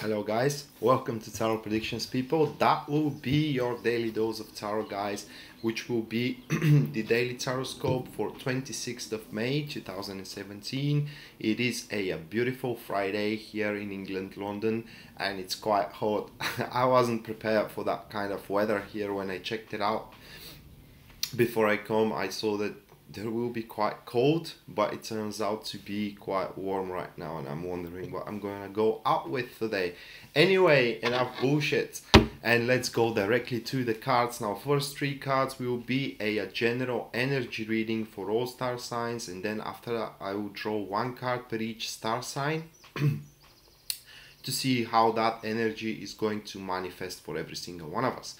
Hello guys, welcome to Tarot Predictions people. That will be your daily dose of tarot, guys, which will be the daily tarot scope for 26th of May 2017. It is a beautiful Friday here in England, London, and it's quite hot. I wasn't prepared for that kind of weather here. When I checked it out before I come, I saw that there will be quite cold, but it turns out to be quite warm right now, and I'm wondering what I'm going to go out with today. Anyway, enough bullshit, and let's go directly to the cards now. First three cards will be a general energy reading for all star signs, and then after that I will draw one card per each star sign to see how that energy is going to manifest for every single one of us.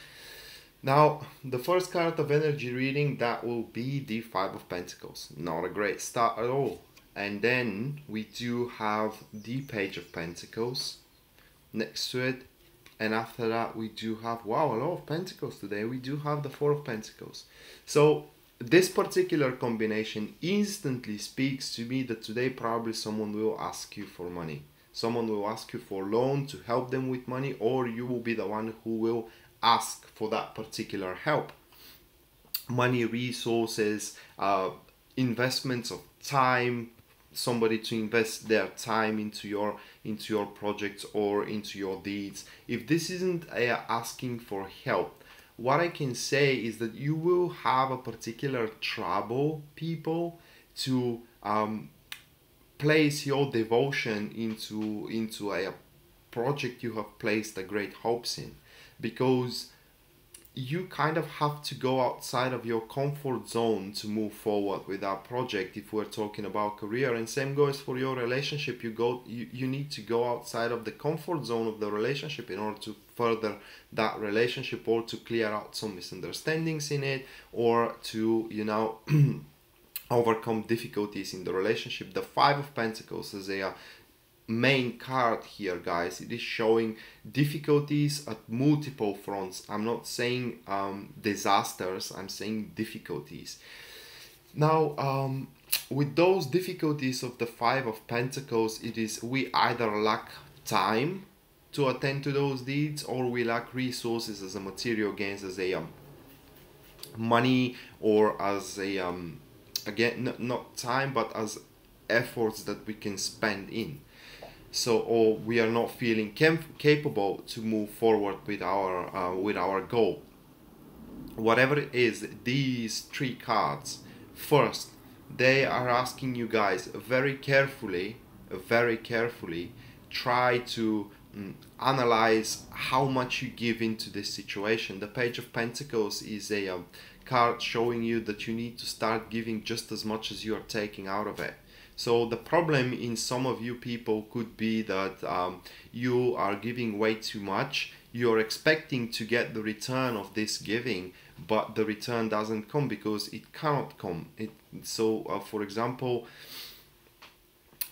Now, the first card of energy reading, that will be the Five of Pentacles. Not a great start at all. And then we do have the Page of Pentacles next to it. And after that, we do have, wow, a lot of Pentacles today. We do have the Four of Pentacles. So this particular combination instantly speaks to me that today probably someone will ask you for money. Someone will ask you for loan to help them with money, or you will be the one who will ask for that particular help. Money, resources, investments of time, somebody to invest their time into your projects or into your deeds. If this isn't asking for help, what I can say is that you will have a particular trouble, people, to place your devotion into a project you have placed a great hopes in, because you kind of have to go outside of your comfort zone to move forward with that project. If we're talking about career, and same goes for your relationship, you need to go outside of the comfort zone of the relationship in order to further that relationship, or to clear out some misunderstandings in it, or to, you know, overcome difficulties in the relationship. The Five of Pentacles is a main card here, guys. It is showing difficulties at multiple fronts. I'm not saying disasters, I'm saying difficulties. Now, with those difficulties of the Five of Pentacles, it is we either lack time to attend to those deeds, or we lack resources as a material gains, as a money, or as a again, not time, but as efforts that we can spend in. So, or we are not feeling capable to move forward with our goal. Whatever it is, these three cards, first, they are asking you guys very carefully, try to analyze how much you give into this situation. The Page of Pentacles is a card showing you that you need to start giving just as much as you are taking out of it. So the problem in some of you people could be that you are giving way too much. You're expecting to get the return of this giving, but the return doesn't come because it cannot come. For example,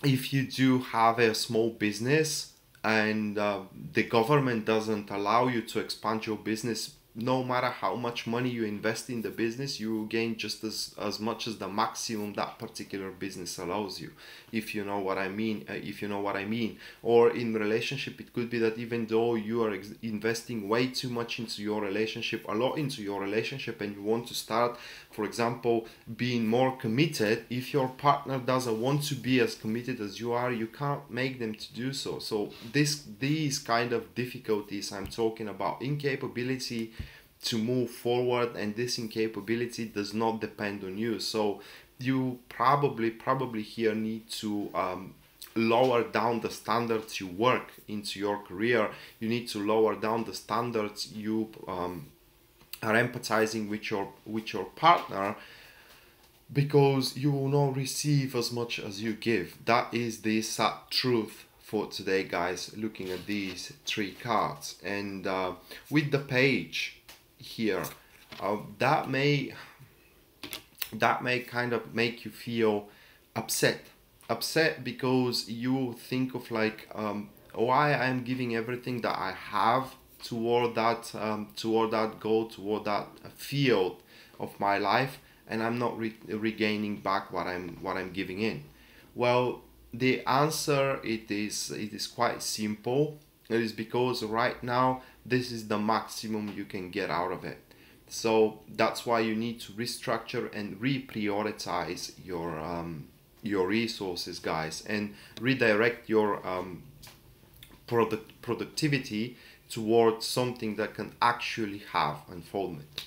if you do have a small business and the government doesn't allow you to expand your business, no matter how much money you invest in the business, you will gain just as much as the maximum that particular business allows you, if you know what I mean. Or in relationship, it could be that even though you are investing way too much into your relationship, a lot into your relationship, and you want to start, for example, being more committed, if your partner doesn't want to be as committed as you are, you can't make them to do so. So these kind of difficulties I'm talking about, incapability to move forward, and this incapability does not depend on you. So you probably here need to lower down the standards you work into your career. You need to lower down the standards you are empathizing with your partner, because you will not receive as much as you give. That is the sad truth for today, guys, looking at these three cards. And with the Page here, that may kind of make you feel upset because you think of like, why I'm giving everything that I have toward that goal, toward that field of my life, and I'm not regaining back what I'm giving in. Well, the answer, it is quite simple. it is because right now this is the maximum you can get out of it. So that's why you need to restructure and reprioritize your resources, guys, and redirect your productivity towards something that can actually have unfoldment.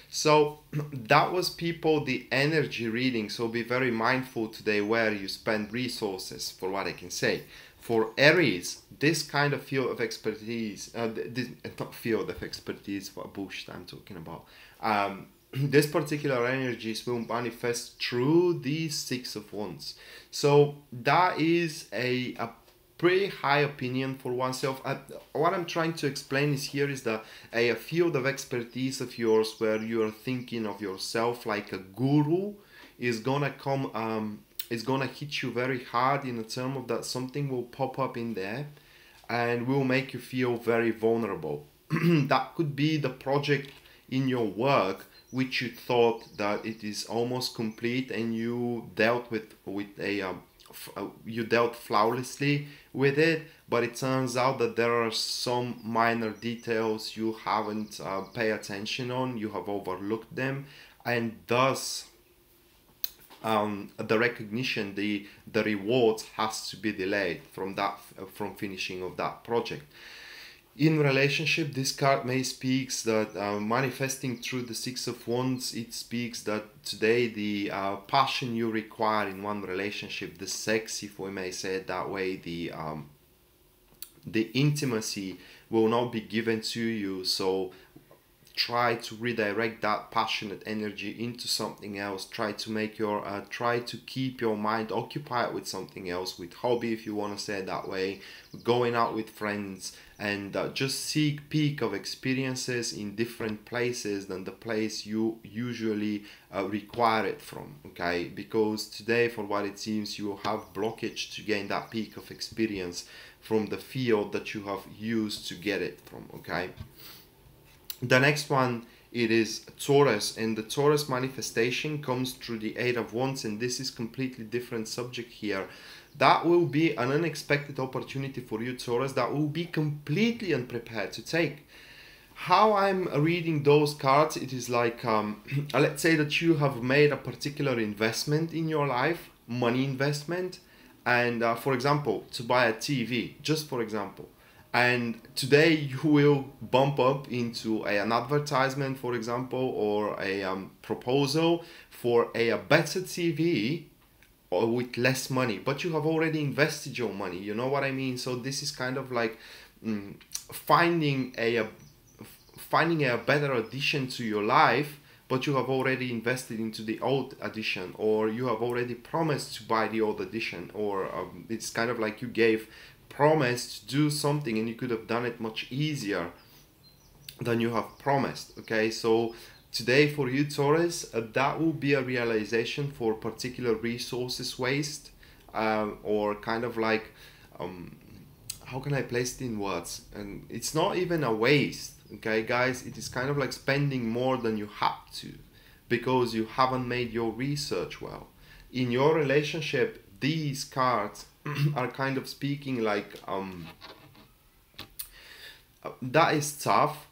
So that was, people, the energy reading. So be very mindful today where you spend resources, for what I can say. For Aries, this kind of field of expertise, this, not field of expertise, what bullshit I'm talking about. This particular energies will manifest through the Six of Wands. So that is a pretty high opinion for oneself. What I'm trying to explain is here is that a field of expertise of yours where you are thinking of yourself like a guru is gonna come, is gonna hit you very hard in the term of that something will pop up in there and will make you feel very vulnerable. That could be the project in your work which you thought that it is almost complete and you dealt with a you dealt flawlessly with it, but it turns out that there are some minor details you haven't paid attention on, you have overlooked them, and thus the recognition, the reward has to be delayed from from finishing of that project. In relationship, this card may speaks that manifesting through the Six of Wands, it speaks that today the passion you require in one relationship, the sex, if we may say it that way, the intimacy will not be given to you. So try to redirect that passionate energy into something else. Try to make your try to keep your mind occupied with something else, with hobby, if you want to say it that way, going out with friends, and just seek peak of experiences in different places than the place you usually require it from. Okay, because today, for what it seems, you will have blockage to gain that peak of experience from the field that you have used to get it from. Okay. The next one, it is Taurus, and the Taurus manifestation comes through the Eight of Wands, and this is completely different subject here. That will be an unexpected opportunity for you, Taurus, that will be completely unprepared to take. How I'm reading those cards, it is like, let's say that you have made a particular investment in your life, money investment, and for example, to buy a TV, just for example. And today you will bump up into an advertisement, for example, or a proposal for a better TV or with less money, but you have already invested your money. You know what I mean? So this is kind of like finding a better addition to your life, but you have already invested into the old edition, or you have already promised to buy the old edition, or it's kind of like you gave promised to do something and you could have done it much easier than you have promised. Okay, so today for you, Taurus, that will be a realization for particular resources waste, or kind of like how can I place it in words? And it's not even a waste, okay guys, it is kind of like spending more than you have to because you haven't made your research well. In your relationship, these cards are kind of speaking like that is tough.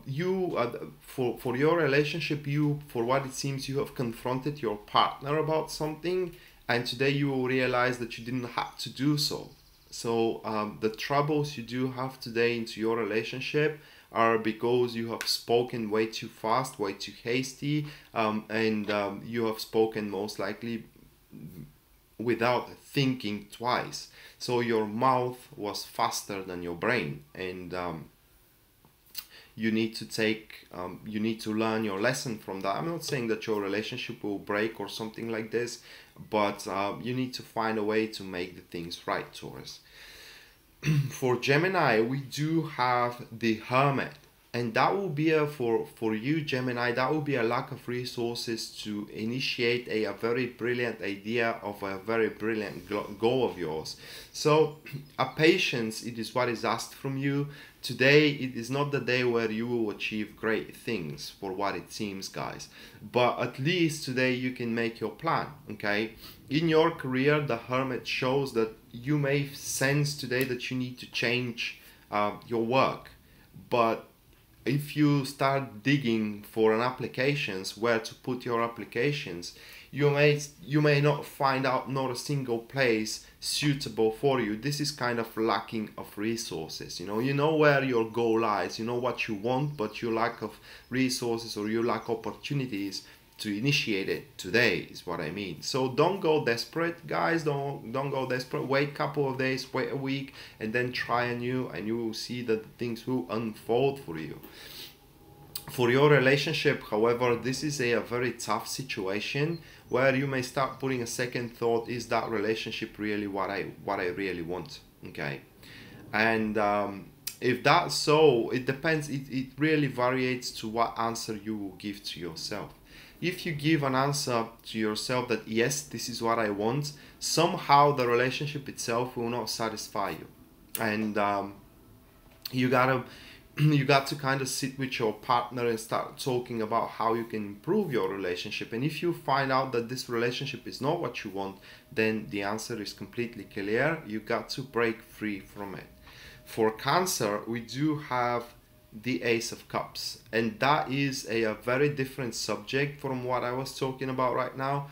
You for your relationship, you, for what it seems, you have confronted your partner about something, and today you will realize that you didn't have to do so. So the troubles you do have today into your relationship are because you have spoken way too fast, way too hasty, and you have spoken most likely without thinking twice. So your mouth was faster than your brain, and you need to take you need to learn your lesson from that. I'm not saying that your relationship will break or something like this, but you need to find a way to make the things right, Taurus. For Gemini, we do have the Hermit, and that will be for you, Gemini, that will be a lack of resources to initiate a very brilliant idea of a very brilliant goal of yours. So a patience, it is what is asked from you. Today, it is not the day where you will achieve great things, for what it seems, guys. But at least today you can make your plan, okay? In your career, the Hermit shows that you may sense today that you need to change your work. But if you start digging for an applications, where to put your applications, you may not find out not a single place suitable for you. This is kind of lacking of resources. You know where your goal lies, you know what you want, but you lack of resources, or you lack opportunities to initiate it today, is what I mean. So don't go desperate, guys. Don't go desperate. Wait a couple of days, wait a week, and then try anew, and you will see that things will unfold for you. For your relationship, however, this is a very tough situation where you may start putting a second thought: is that relationship really what I really want? Okay, and if that's so, it depends. It really varies to what answer you will give to yourself. If you give an answer to yourself that yes, this is what I want, somehow the relationship itself will not satisfy you, and you got to kind of sit with your partner and start talking about how you can improve your relationship. And if you find out that this relationship is not what you want, then the answer is completely clear. You got to break free from it. For Cancer, we do have the Ace of Cups, and that is a very different subject from what I was talking about right now.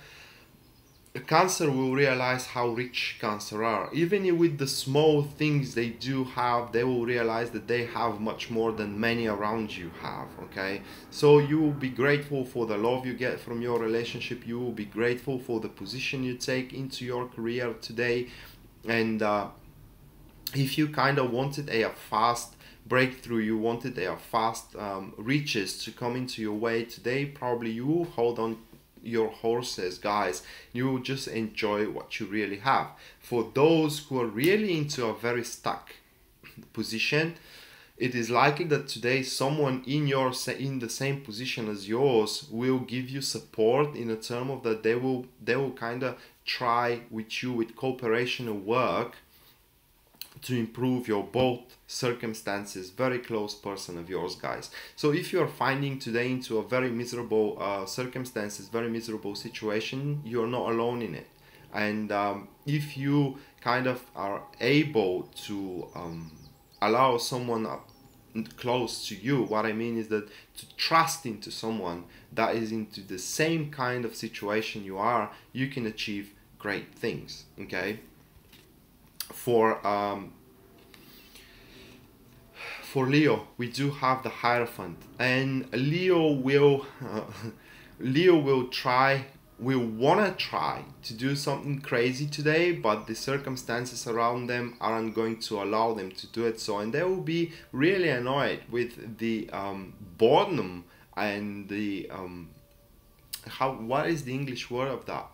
Cancer will realize how rich Cancer are. Even with the small things they do have, they will realize that they have much more than many around you have. Okay, so you will be grateful for the love you get from your relationship. You will be grateful for the position you take into your career today. And if you kind of wanted a fast breakthrough, you wanted a fast riches to come into your way today, probably you will hold on your horses, guys. You will just enjoy what you really have. For those who are really into a very stuck position, it is likely that today someone in the same position as yours will give you support, in a term of that they will kind of try with you with cooperation and work to improve your both circumstances. Very close person of yours, guys. So if you are finding today into a very miserable circumstances, very miserable situation, you're not alone in it. And if you kind of are able to allow someone close to you, what I mean is that to trust into someone that is into the same kind of situation you are, you can achieve great things. Okay. For Leo, we do have the Hierophant, and Leo will wanna try to do something crazy today, but the circumstances around them aren't going to allow them to do it. So, and they will be really annoyed with the boredom and the what is the English word of that?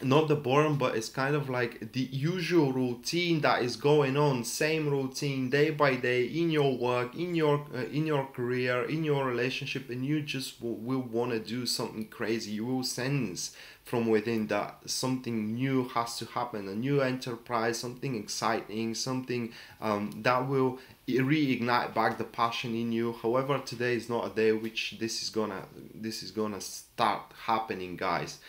Not the boredom, but it's kind of like the usual routine that is going on, same routine day by day in your work, in your career, in your relationship, and you just will want to do something crazy. You will sense from within that something new has to happen, a new enterprise, something exciting, something that will reignite back the passion in you. However, today is not a day which this is gonna start happening, guys.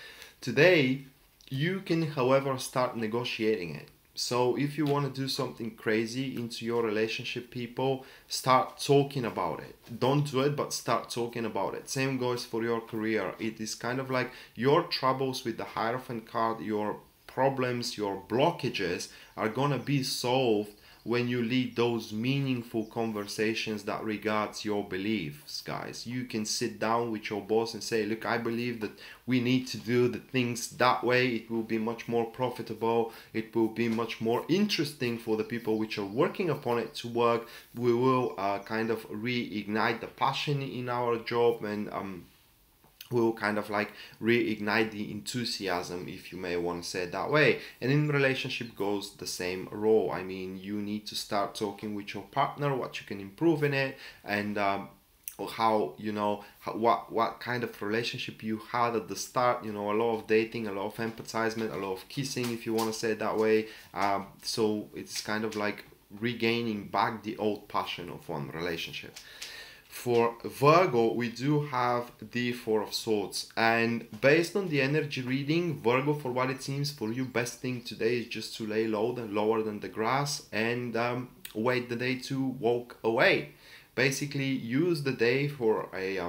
Today you can, however, start negotiating it. So if you want to do something crazy into your relationship, people, start talking about it. Don't do it, but start talking about it. Same goes for your career. It is kind of like your troubles with the Hierophant card, your problems, your blockages are gonna be solved when you lead those meaningful conversations that regards your beliefs, guys. You can sit down with your boss and say, look, I believe that we need to do the things that way. It will be much more profitable. It will be much more interesting for the people which are working upon it to work. We will kind of reignite the passion in our job, and will kind of like reignite the enthusiasm, if you may want to say it that way. And in relationship goes the same role. I mean, you need to start talking with your partner what you can improve in it, and how, you know, what kind of relationship you had at the start. You know, a lot of dating, a lot of empathizement, a lot of kissing, if you want to say it that way. So it's kind of like regaining back the old passion of one relationship. For Virgo, we do have the Four of Swords, and based on the energy reading, Virgo, for what it seems for you, best thing today is just to lay low and lower than the grass, and wait the day to walk away. Basically use the day for a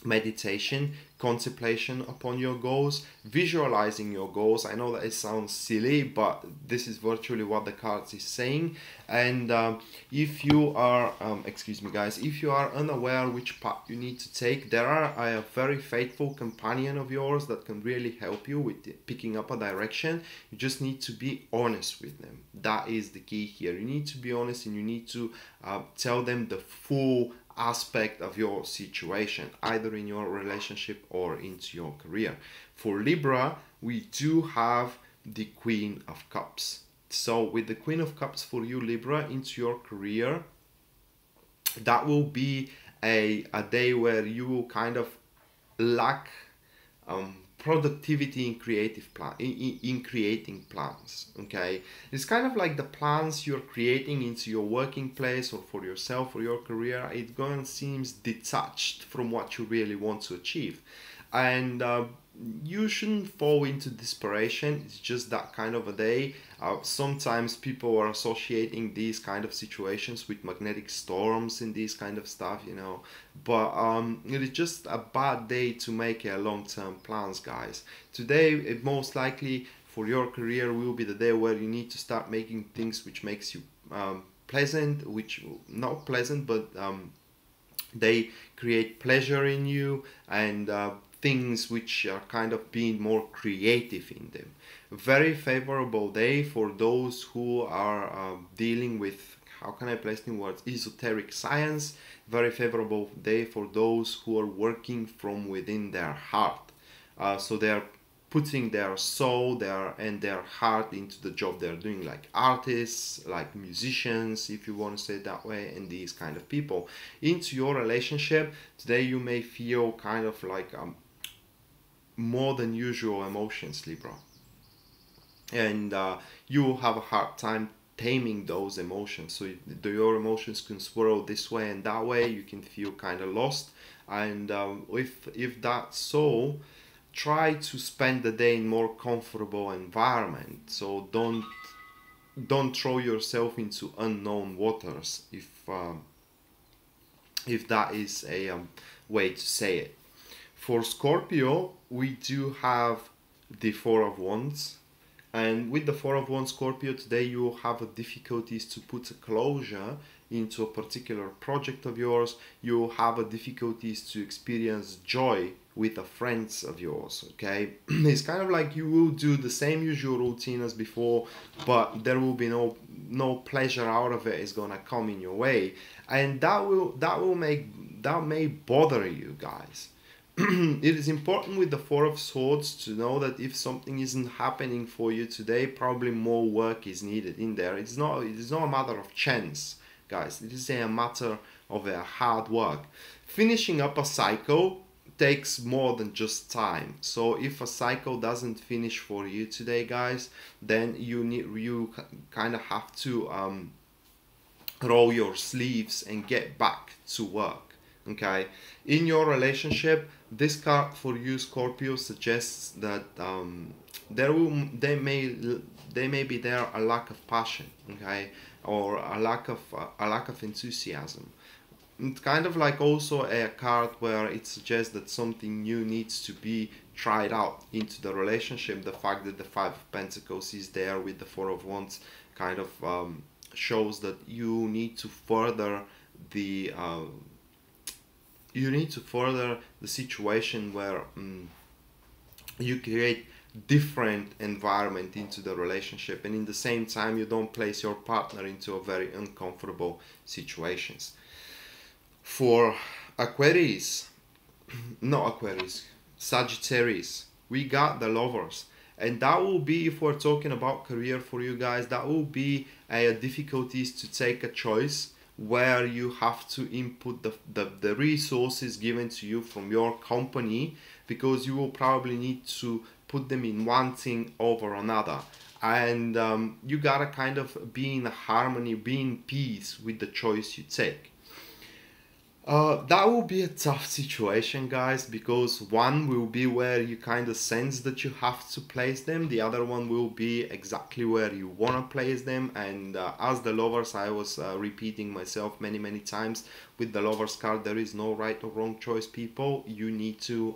meditation, contemplation upon your goals, visualizing your goals. I know that it sounds silly, but this is virtually what the cards is saying. And if you are excuse me guys, if you are unaware which path you need to take, there are a very faithful companion of yours that can really help you with picking up a direction. You just need to be honest with them. That is the key here. You need to be honest, and you need to tell them the full aspect of your situation, either in your relationship or into your career. For Libra, we do have the Queen of Cups. So with the Queen of Cups for you, Libra, into your career, that will be a day where you will kind of lack productivity in creating plans. Okay, it's kind of like the plans you're creating into your working place or for yourself or your career, it going seems detached from what you really want to achieve. And you shouldn't fall into desperation. It's just that kind of a day. Sometimes people are associating these kind of situations with magnetic storms and these kind of stuff, you know, but it is just a bad day to make long-term plans, guys. Today, it most likely for your career will be the day where you need to start making things which makes you pleasant, which not pleasant, but they create pleasure in you, and things which are kind of being more creative in them. Very favorable day for those who are dealing with, how can I place in words, esoteric science. Very favorable day for those who are working from within their heart. So they are putting their soul and their heart into the job they're doing, like artists, like musicians, if you want to say it that way, and these kind of people. Into your relationship, today you may feel kind of like more than usual emotions, Libra. And you will have a hard time taming those emotions. So your emotions can swirl this way and that way. You can feel kind of lost. And if that's so, try to spend the day in more comfortable environment. So don't throw yourself into unknown waters, if that is a way to say it. For Scorpio, we do have the Four of Wands. And with the Four of Wands, Scorpio, today you will have difficulties to put a closure into a particular project of yours. You will have difficulties to experience joy with the friends of yours, okay? It's kind of like you will do the same usual routine as before, but there will be no pleasure out of it is gonna come in your way. And that may bother you guys. It is important with the Four of Swords to know that if something isn't happening for you today, probably more work is needed in there. It is not a matter of chance, guys. It is a matter of hard work. Finishing up a cycle takes more than just time. So if a cycle doesn't finish for you today, guys, then you kind of have to roll your sleeves and get back to work. Okay, in your relationship, this card for you, Scorpio, suggests that there may be there a lack of passion, okay, or a lack of enthusiasm. It's kind of like also a card where it suggests that something new needs to be tried out into the relationship. The fact that the Five of Pentacles is there with the Four of Wands kind of shows that you need to further the situation where you create different environment into the relationship, and in the same time you don't place your partner into a very uncomfortable situations. For Aquarius, not Aquarius, Sagittarius, we got the Lovers. And that will be, if we're talking about career for you guys, that will be difficulties to take a choice where you have to input the resources given to you from your company, because you will probably need to put them in one thing over another. And you gotta kind of be in harmony, be in peace with the choice you take. That will be a tough situation, guys, because one will be where you kind of sense that you have to place them. The other one will be exactly where you want to place them. And as the lovers, I was repeating myself many times with the lovers card. There is no right or wrong choice, people. You need to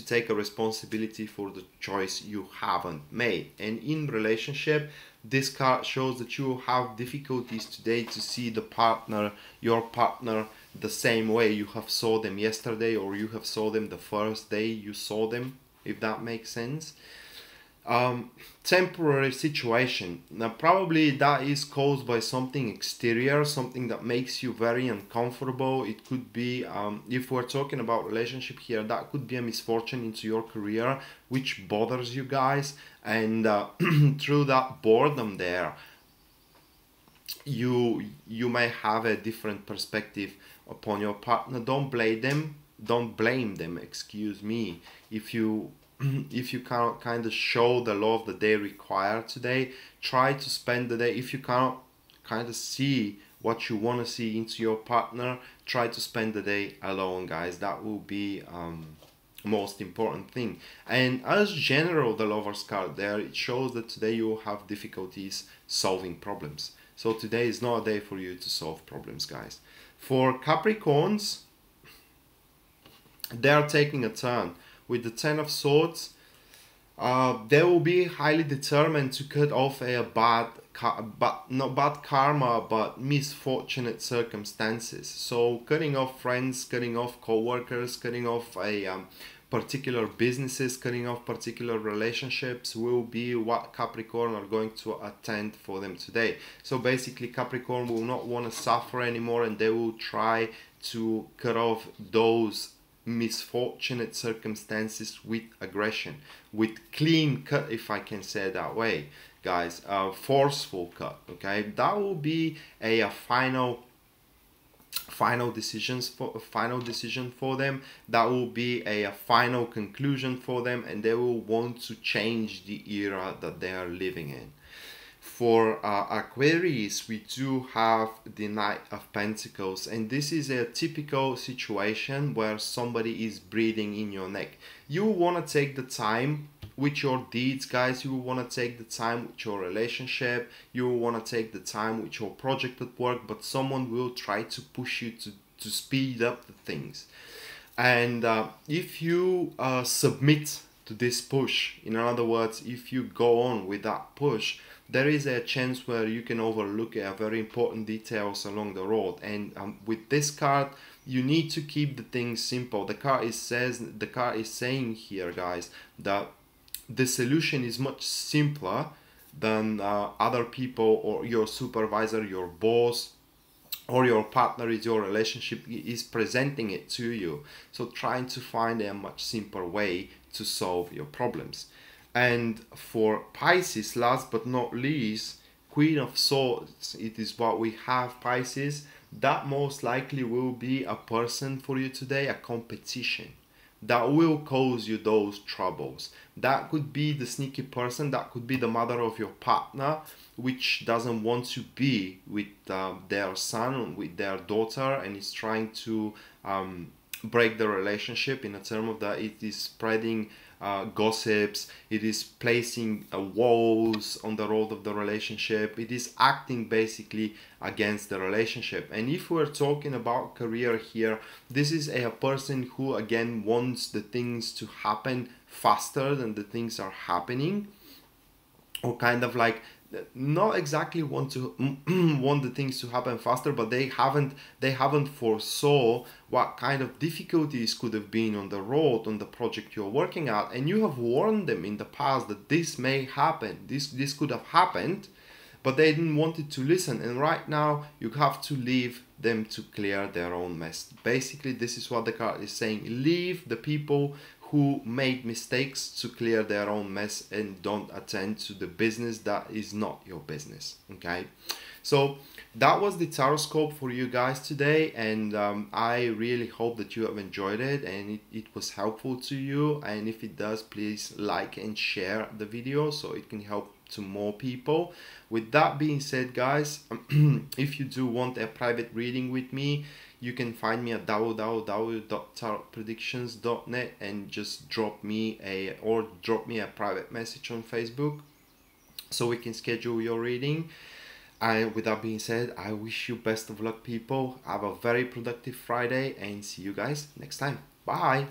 take a responsibility for the choice you haven't made. And in relationship, this card shows that you have difficulties today to see your partner, the same way you have saw them yesterday, or you have saw them the first day you saw them, if that makes sense. Temporary situation. Now, probably that is caused by something exterior, something that makes you very uncomfortable. It could be, if we're talking about relationship here, that could be a misfortune into your career, which bothers you guys. And through that boredom there, you may have a different perspective upon your partner. Don't blame them, excuse me, if you if you can't kind of show the love that they require today. Try to spend the day. If you can't kind of see what you want to see into your partner, try to spend the day alone, guys. That will be most important thing. And as general, the lovers card there, it shows that today you will have difficulties solving problems. So today is not a day for you to solve problems, guys. For Capricorns, they are taking a turn. With the Ten of Swords, they will be highly determined to cut off a not bad karma, but misfortunate circumstances. So cutting off friends, cutting off co-workers, cutting off particular businesses, cutting off particular relationships will be what Capricorn are going to attend for them today. So basically, Capricorn will not want to suffer anymore, and they will try to cut off those misfortunate circumstances with aggression, with clean cut, if I can say it that way, guys. Forceful cut. Okay, that will be a final decision for them. That will be a final conclusion for them, and they will want to change the era that they are living in. For Aquarius, we do have the Knight of Pentacles, and this is a typical situation where somebody is breathing in your neck. You want to take the time with your deeds, guys. You want to take the time with your relationship. You want to take the time with your project at work, but someone will try to push you to speed up the things. And if you submit to this push, in other words, if you go on with that push, there is a chance where you can overlook very important details along the road. And with this card, you need to keep the things simple. The card is saying here, guys, that the solution is much simpler than other people or your supervisor, your boss, or your partner is your relationship is presenting it to you. So trying to find a much simpler way to solve your problems. And for Pisces, last but not least, Queen of Swords, it is what we have, Pisces. That most likely will be a person for you today, a competition that will cause you those troubles. That could be the sneaky person, that could be the mother of your partner, which doesn't want to be with their son, with their daughter, and is trying to break the relationship in a term of that it is spreading gossips, it is placing walls on the road of the relationship, it is acting basically against the relationship. And if we're talking about career here, this is a person who again wants the things to happen faster than the things are happening, or kind of like not exactly want the things to happen faster, but they haven't foresaw what kind of difficulties could have been on the road, on the project you're working at, and you have warned them in the past that this may happen, this could have happened, but they didn't want it to listen. And right now you have to leave them to clear their own mess. Basically, this is what the card is saying. Leave the people who made mistakes to clear their own mess, and don't attend to the business that is not your business. Okay, so that was the tarot scope for you guys today, and I really hope that you have enjoyed it and it was helpful to you. And if it does, please like and share the video so it can help to more people. With that being said, guys, if you do want a private reading with me, you can find me at www.tarotpredictions.net and just drop me a private message on Facebook so we can schedule your reading. And with that being said, I wish you best of luck, people. Have a very productive Friday and see you guys next time. Bye.